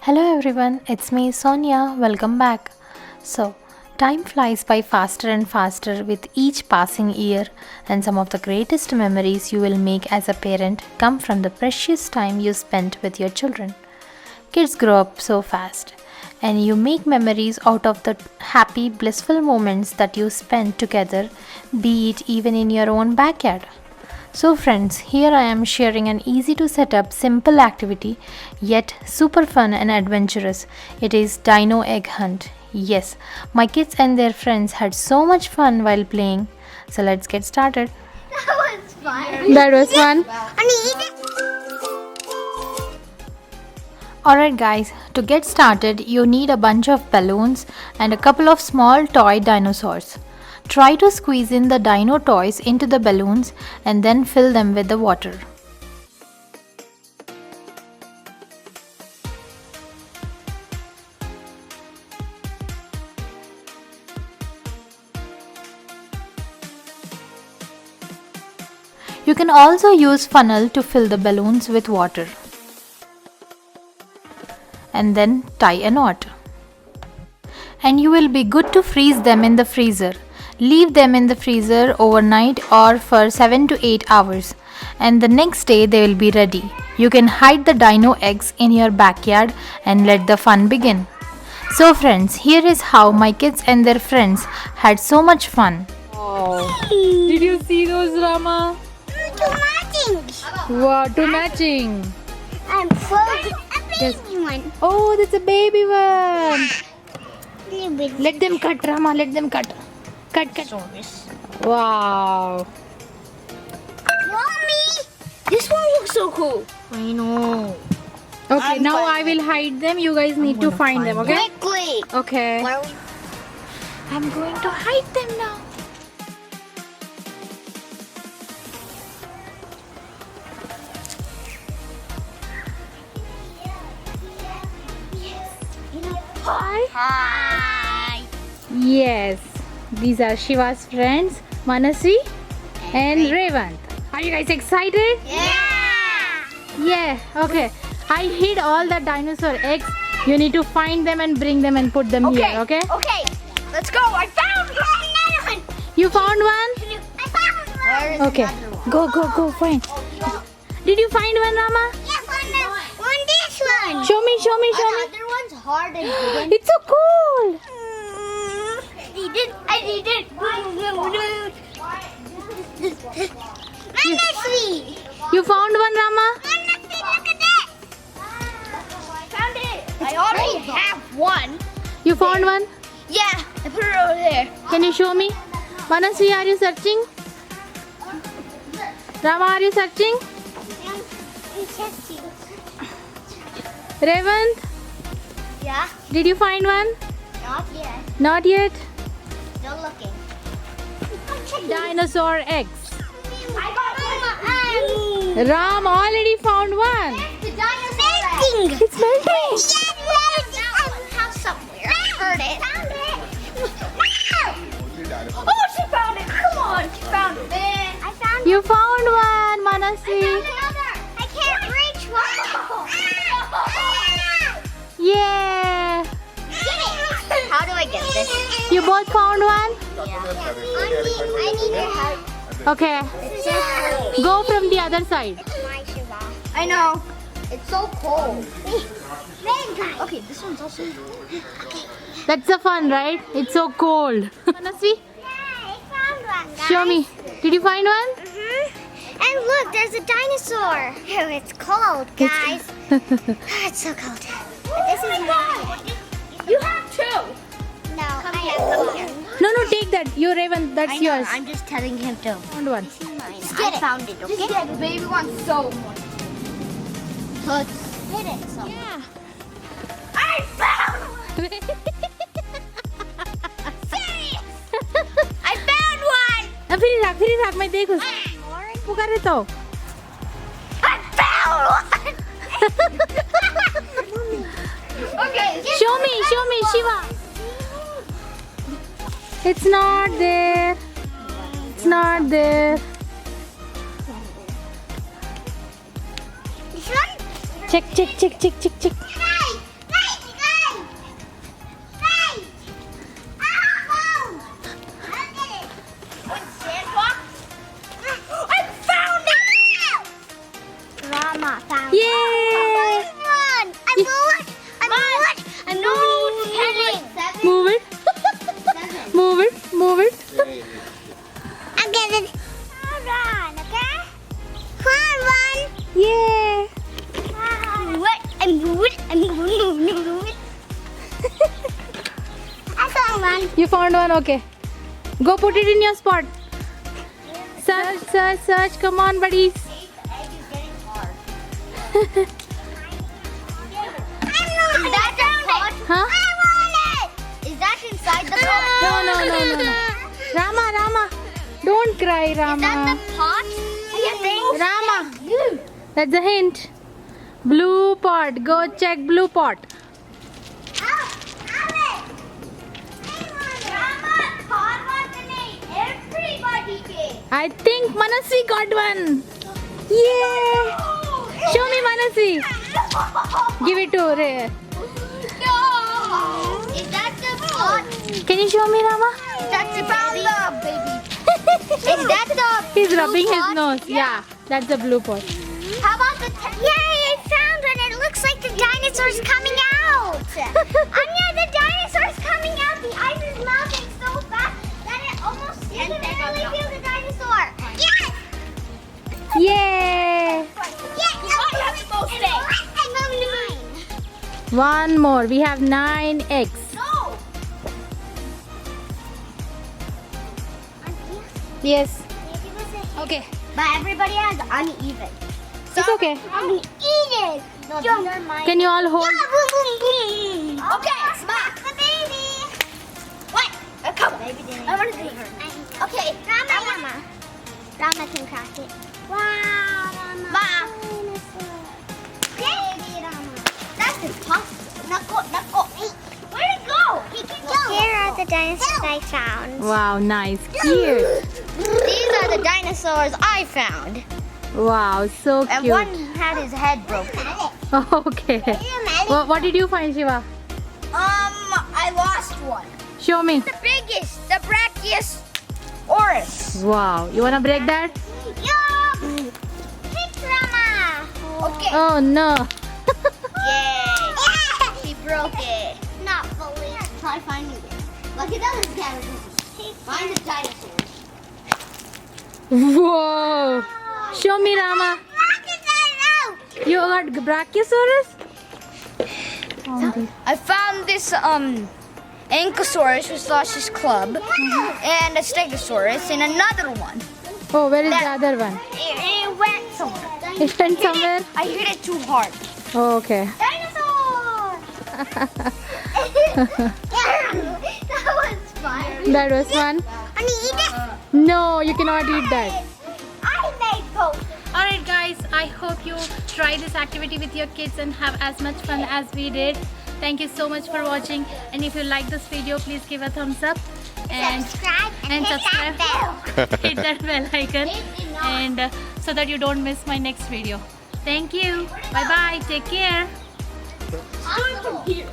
Hello everyone, it's me Sonia. Welcome back. So, time flies by faster and faster with each passing year, and some of the greatest memories you will make as a parent come from the precious time you spent with your children. Kids grow up so fast, and you make memories out of the happy, blissful moments that you spent together, be it even in your own backyard. So, friends, here I am sharing an easy to set up, simple activity, yet super fun and adventurous. It is Dino Egg Hunt. Yes, my kids and their friends had so much fun while playing. So, let's get started. That was fun. That was fun. Alright, guys, to get started, you need a bunch of balloons and a couple of small toy dinosaurs. Try to squeeze in the dino toys into the balloons and then fill them with the water. You can also use funnel to fill the balloons with water. And then tie a knot. And you will be good to freeze them in the freezer. Leave them in the freezer overnight or for 7 to 8 hours, and the next day they will be ready. You can hide the dino eggs in your backyard and let the fun begin. So friends, here is how my kids and their friends had so much fun. Oh. Did you see those, Rama? Two matching. Wow, two matching. I'm so a baby one. Oh, that's a baby one. Little bit. Let them cut, Rama. Let them cut. Cut. Wow. Mommy, this one looks so cool. I know. Okay, now I will hide them. You guys need to find them, okay? Quickly. Okay. Where are we? I'm going to hide them now. Hi. Yes. These are Shiva's friends, Manasi and Revant. Are you guys excited? Yeah. Yeah, okay. I hid all the dinosaur eggs. You need to find them and bring them and put them here, okay? Okay. Let's go. I found another one. You found one? I found one. Where is Okay. Go, find. Did you find one, Rama? Yes, on this one. Show me. The other one's hard and hidden. It's so cool. I did it. Manasvi. You found one, Rama? Manasvi, look at this. I found it. I already have one. You found one? Yeah, I put it over there. Can you show me? Manasi, are you searching? Rama, are you searching? Revant, Yeah, did you find one? not yet. Not yet. Still looking. Dinosaur eggs. I got one. Ram already found one. The dinosaur egg. It's melting. Yeah, it's house somewhere. I heard it. Found it. Oh, she found it. Come on, she found it. I found You found one, Manasi. another. I can't reach one. Yeah. How do I get this? You both found one? I need your help. Okay. Go from the other side. I know. It's so cold. Okay, this one's also. That's the fun, right? It's so cold. Manasi, Yeah, I found one, guys. show me. Did you find one? And look, there's a dinosaur. Oh, it's cold, guys. It's so cold. But this is mine. You have two. No, I have one. No, take that. You, Raven, that's yours. I'm just telling him to. Found one. I found it, okay? The baby one's so much. Let's hit it. So. Yeah. I found one! Serious! I found one! फिर राख मैं देखूं पुकार रहे तो I found one! Okay. show me Shiva. It's not there. This one? Check. Check. Nice! move it. I move it. I found one. You found one, okay. Go put it in your spot. Search, search, search. Come on, buddies. The egg is getting hard. Is that the pot? Huh? I want it. Is that inside the pot? No. Rama. Don't cry, Is that Rama. the pot? Rama. That's a hint. Blue pot. Go check blue pot. I think Manasi got one. Yay! Show me Manasi. Give it to Ray. No! Is that the pot? Can you show me, Rama? That's the baby. Is that the He's blue rubbing his pot? nose. Yeah, that's the blue pot. How about the Yay, I found one. It looks like the dinosaur's coming out. Anya, the dinosaur's coming out. The ice is melting so fast that it almost you can barely feel the dinosaur. Yes! Yay! Yes! I moved mine. One more. We have 9 eggs. No! Yes. Okay. But everybody has uneven. It's okay. Uneven. No, these are mine. Can you all hold? Yeah, boom, boom, boom. Okay, smack the baby. What? Come on. I want to see her. Okay, Rama. Rama can crack it. Wow, Rama. Baby Rama. That's impossible. Nako. Where'd it go? Here are the dinosaurs I found. Wow, nice. Cute. These are the dinosaurs I found. Wow, so And cute. one had his head broken. Okay. What did you find, Shiva? I lost one. Show me. The biggest, the Brachiosaurus. Wow. You wanna break that? Yup! Hit Rama! Okay. Oh no. Yay! She broke it. Not fully. Try finding it. Look at those guys. Find the dinosaurs. Whoa. Show me, Rama. Look at that! You got Brachiosaurus? I found this Ankylosaurus, which lost his club, and a Stegosaurus, and another one. Oh, where is the other one? It went somewhere. It went somewhere? I hit it too hard. Oh, okay. Dinosaur! That was fun. That was fun. I eat it. No, you cannot eat that. I made both. Alright guys, I hope you try this activity with your kids and have as much fun as we did. Thank you so much for watching, and if you like this video, please give a thumbs up and Subscribe and hit subscribe. that bell. Hit that bell icon, and so that you don't miss my next video. Thank you. Bye bye. Take care. I'm from here.